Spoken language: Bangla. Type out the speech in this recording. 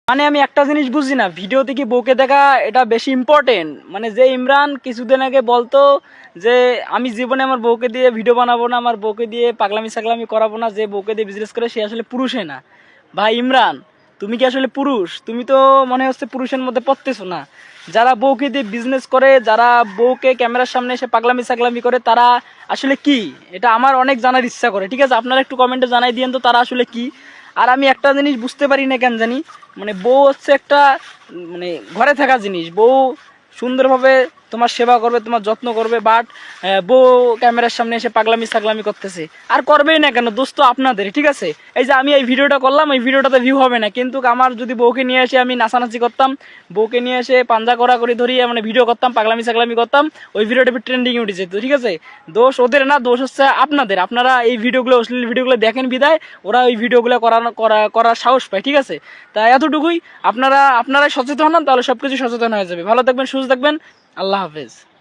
মানে আমি একটা জিনিস বুঝি না, ভিডিওতে কি বউকে দেখা এটা বেশি ইম্পর্টেন্ট? মানে যে ইমরান কিছুদিন আগে বলতো যে আমি জীবনে আমার বউকে দিয়ে ভিডিও বানাবো না, আমার বউকে দিয়ে পাগলামি সাগলামি করাবো না, যে বউকে দিয়ে বিজনেস করে সে আসলে পুরুষই না। ভাই ইমরান, তুমি কি আসলে পুরুষ? তুমি তো মনে হচ্ছে পুরুষের মধ্যে পড়তেছো না। যারা বউকে দিয়ে বিজনেস করে, যারা বউকে ক্যামেরার সামনে এসে পাগলামি সাগলামি করে, তারা আসলে কি? এটা আমার অনেক জানার ইচ্ছা করে। ঠিক আছে, আপনারা একটু কমেন্টে জানাই দিয়েন তো তারা আসলে কি। আর আমি একটা জিনিস বুঝতে পারি না কেন জানি, মানে বউ হচ্ছে একটা মানে ঘরে থাকা জিনিস। বউ সুন্দরভাবে তোমার সেবা করবে, তোমার যত্ন করবে, বাট বউ ক্যামেরার সামনে এসে পাগলামি সাগলামি করতেছে। আর করবেই না কেন, দোষ তো আপনাদের। ঠিক আছে, এই যে আমি এই ভিডিওটা করলাম, এই ভিডিওটাতে ভিউ হবে না, কিন্তু আমার যদি বউকে নিয়ে এসে আমি নাচানাচি করতাম, বউকে নিয়ে এসে পাঞ্জা করা করে ধরিয়ে মানে ভিডিও করতাম, পাগলামি সাগলামি করতাম, ওই ভিডিওটা ট্রেন্ডিং উঠে যেত। ঠিক আছে, দোষ ওদের না, দোষ হচ্ছে আপনাদের। আপনারা এই ভিডিওগুলো, অশ্লীল ভিডিওগুলো দেখেন বিদায় ওরা ওই ভিডিওগুলো করার সাহস পায়। ঠিক আছে, তাই এতটুকুই। আপনারাই সচেতন হন, তাহলে সবকিছু সচেতন হয়ে যাবে। ভালো থাকবেন, সুস্থ থাকবেন। আল্লাহ হাফেজ।